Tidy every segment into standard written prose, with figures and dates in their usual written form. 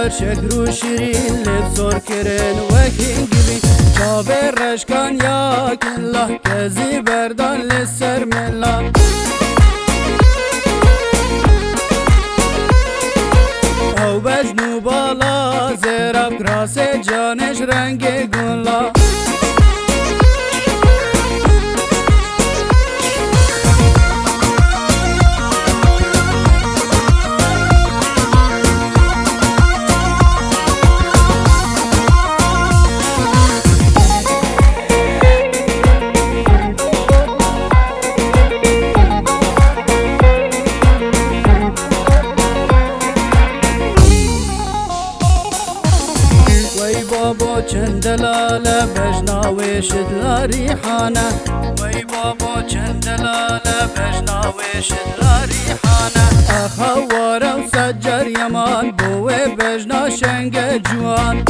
ور شکر و شیرین لب زور کرن وکین گیوی چاوه رشکان یا کلا کزی بردان لسر ملا او بجنو بالا زیراب کراس جانش رنگ گلا بابا چندلاله بجناوی شدلا ریحانه وی بابا چندلاله بجناوی شدلا ریحانه اخوارم سجر یمان بوی بجنا شنگ جوان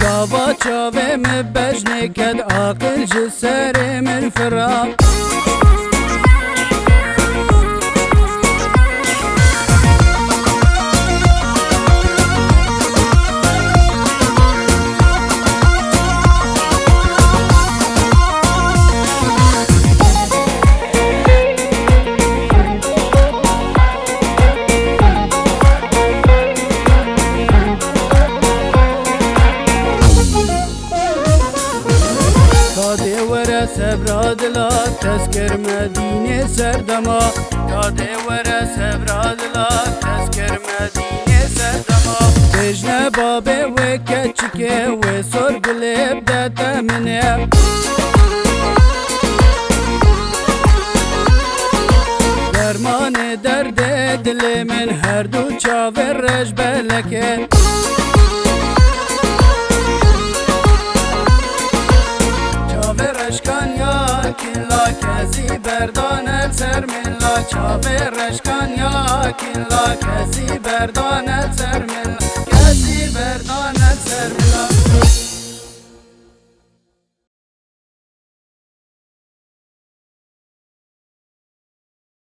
بابا چاوی می بجنه کد عاقل جسر من فرام سبرادلا تذكر مدينة سردما داده ورا سبرادلا تذكر مدينة سردما بجنا بابي وكتشكي وصور قلب داتا منه درمان درد دل من هر دو چاور رج بلکه کلا کسی بردان سر ملا چاوه رشکان یا کلا کسی بردان سر ملا کسی بردان سر ملا